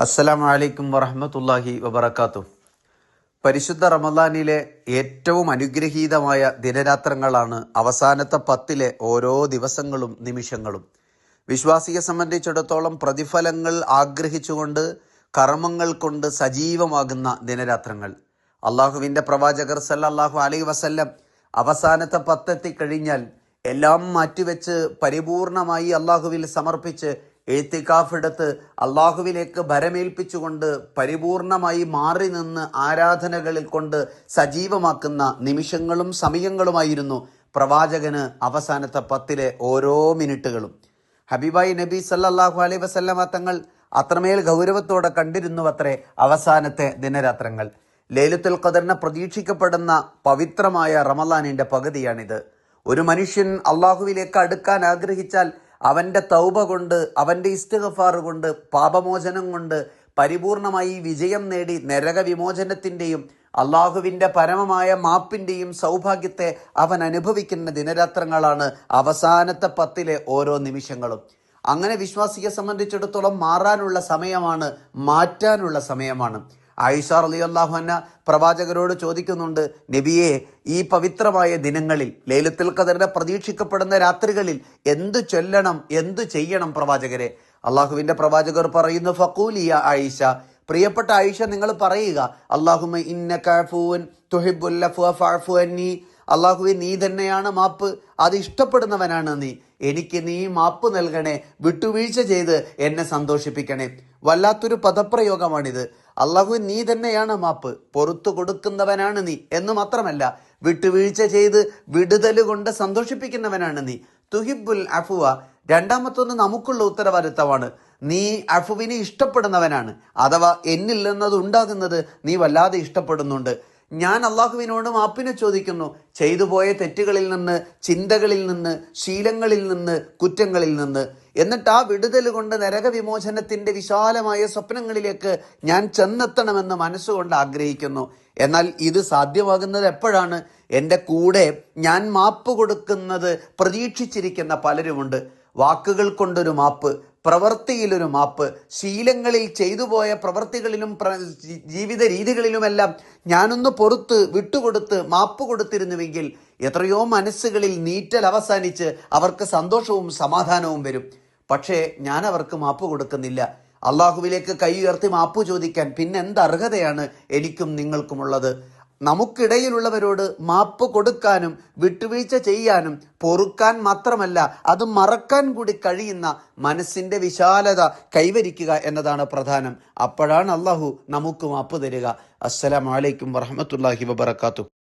അസ്സലാമു അലൈക്കും വറഹ്മത്തുള്ളാഹി വബറകാതുഹു. പരിശുദ്ധ റമദാനിലെ ഏറ്റവും അനുഗ്രഹീതമായ ദിനരാത്രങ്ങളാണ് അവസാനത്തെ 10 ഓരോ ദിവസങ്ങളും നിമിഷങ്ങളും. വിശ്വാസിയെ സംബന്ധിച്ചിടത്തോളം പ്രതിഫലങ്ങൾ ആഗ്രഹിച്ചുകൊണ്ട് കർമ്മങ്ങൾ കൊണ്ട് സജീവമാകുന്ന ദിനരാത്രങ്ങൾ. അള്ളാഹുവിൻ്റെ പ്രവാചകർ സല്ലല്ലാഹു അലൈഹി വസല്ലം അവസാനത്തെ 10 എത്തിക്കഴിഞ്ഞാൽ എല്ലാം മാറ്റിവെച്ച് പരിപൂർണമായി അള്ളാഹുവിൽ സമർപ്പിച്ച് എഴുത്തിക്കാഫ് എടുത്ത് അള്ളാഹുവിലേക്ക് ഭരമേൽപ്പിച്ചുകൊണ്ട് പരിപൂർണമായി മാറി നിന്ന് ആരാധനകളിൽ കൊണ്ട് സജീവമാക്കുന്ന നിമിഷങ്ങളും സമയങ്ങളുമായിരുന്നു പ്രവാചകന് അവസാനത്തെ 10 ഓരോ മിനിറ്റുകളും. ഹബീബായി നബി സല്ലല്ലാഹു അലൈഹി വസല്ലമ തങ്ങൾ അത്രമേൽ ഗൗരവത്തോടെ കണ്ടിരുന്നുവത്രേ അവസാനത്തെ ദിനരാത്രങ്ങൾ. ലൈലത്തുൽ ഖദറിനെ പ്രതീക്ഷിക്കപ്പെടുന്ന പവിത്രമായ റമളാനിന്റെ പകുതിയാണിത്. ഒരു മനുഷ്യൻ അള്ളാഹുവിലേക്ക് അടുക്കാൻ ആഗ്രഹിച്ചാൽ അവൻ്റെ തൗബ കൊണ്ട്, അവൻ്റെ ഇസ്തിഗ്ഫാർ കൊണ്ട്, പാപമോചനം കൊണ്ട് പരിപൂർണമായി വിജയം നേടി നരക വിമോചനത്തിൻ്റെയും അള്ളാഹുവിൻ്റെ പരമമായ മാപ്പിൻ്റെയും സൗഭാഗ്യത്തെ അവൻ അനുഭവിക്കുന്ന ദിനരാത്രങ്ങളാണ് അവസാനത്തെ 10 ഓരോ നിമിഷങ്ങളും. അങ്ങനെ വിശ്വാസിയെ സംബന്ധിച്ചിടത്തോളം മാറാനുള്ള സമയമാണ്, മാറ്റാനുള്ള സമയമാണ്. ആയിഷ റളിയല്ലാഹു അൻഹ പ്രവാചകരോട് ചോദിക്കുന്നുണ്ട്, നബിയെ, ഈ പവിത്രമായ ദിനങ്ങളിൽ ലൈലത്തുൽ ഖദറിനെ പ്രതീക്ഷിക്കപ്പെടുന്ന രാത്രികളിൽ എന്തു ചൊല്ലണം, എന്തു ചെയ്യണം പ്രവാചകരെ? അള്ളാഹുവിൻ്റെ പ്രവാചകർ പറയുന്നു, ഫഖൂലിയ ആയിഷ, പ്രിയപ്പെട്ട ആയിഷ, നിങ്ങൾ പറയുക, അല്ലാഹുമ്മ ഇന്നക അഫൂൻ തുഹിബ്ബുൽ അഫ്വ ഫഅഫു അന്നി, അള്ളാഹുവെ, നീ തന്നെയാണ് മാപ്പ്, അത് ഇഷ്ടപ്പെടുന്നവനാണ് നീ, എനിക്ക് നീ മാപ്പ് നൽകണേ, വിട്ടുവീഴ്ച ചെയ്ത് എന്നെ സന്തോഷിപ്പിക്കണേ. വല്ലാത്തൊരു പദപ്രയോഗമാണിത്. അള്ളാഹു, നീ തന്നെയാണ് മാപ്പ്, പുറത്തു കൊടുക്കുന്നവനാണ് നീ എന്ന് മാത്രമല്ല, വിട്ടുവീഴ്ച ചെയ്ത് വിടുതൽ കൊണ്ട് സന്തോഷിപ്പിക്കുന്നവനാണ് നീ. തുഹിബ്ബുൽ അഫ്വ, രണ്ടാമത്തൊന്ന് നമുക്കുള്ള ഉത്തരവാദിത്തമാണ്. നീ അഫുവിനെ ഇഷ്ടപ്പെടുന്നവനാണ്, അഥവാ എന്നിൽ നിന്നത് ഉണ്ടാകുന്നത് നീ വല്ലാതെ ഇഷ്ടപ്പെടുന്നുണ്ട്. ഞാൻ അള്ളാഹുവിനോട് മാപ്പിനെ ചോദിക്കുന്നു, ചെയ്തു പോയ തെറ്റുകളിൽ നിന്ന്, ചിന്തകളിൽ നിന്ന്, ശീലങ്ങളിൽ നിന്ന്, കുറ്റങ്ങളിൽ നിന്ന്. എന്നിട്ട് ആ വിടുതൽ കൊണ്ട് നരക വിമോചനത്തിൻ്റെ വിശാലമായ സ്വപ്നങ്ങളിലേക്ക് ഞാൻ ചെന്നെത്തണമെന്ന് മനസ്സുകൊണ്ട് ആഗ്രഹിക്കുന്നു. എന്നാൽ ഇത് സാധ്യമാകുന്നത് എപ്പോഴാണ്? എൻ്റെ കൂടെ ഞാൻ മാപ്പ് കൊടുക്കുന്നത് പ്രതീക്ഷിച്ചിരിക്കുന്ന പലരുമുണ്ട്. വാക്കുകൾ കൊണ്ടൊരു മാപ്പ്, പ്രവൃത്തിയിലൊരു മാപ്പ്, ശീലങ്ങളിൽ ചെയ്തുപോയ പ്രവൃത്തികളിലും ജീവിത രീതികളിലുമെല്ലാം ഞാനൊന്ന് പുറത്ത് വിട്ടുകൊടുത്ത് മാപ്പ് കൊടുത്തിരുന്നുവെങ്കിൽ എത്രയോ മനസ്സുകളിൽ നീറ്റൽ അവസാനിച്ച് അവർക്ക് സന്തോഷവും സമാധാനവും വരും. പക്ഷേ ഞാൻ അവർക്ക് മാപ്പ് കൊടുക്കുന്നില്ല. അള്ളാഹുവിലേക്ക് കൈ ഉയർത്തി മാപ്പ് ചോദിക്കാൻ പിന്നെ എന്ത് അർഹതയാണ് എനിക്കും നിങ്ങൾക്കുമുള്ളത്? നമുക്കിടയിലുള്ളവരോട് മാപ്പ് കൊടുക്കാനും വിട്ടുവീഴ്ച ചെയ്യാനും പൊറുക്കാൻ മാത്രമല്ല, അത് മറക്കാൻ കൂടി കഴിയുന്ന മനസ്സിൻ്റെ വിശാലത കൈവരിക്കുക എന്നതാണ് പ്രധാനം. അപ്പോഴാണ് അള്ളാഹു നമുക്ക് മാപ്പ് തരിക. അസ്സലാമു അലൈക്കും വറഹ്മത്തുള്ളാഹി വബറകാതുഹു.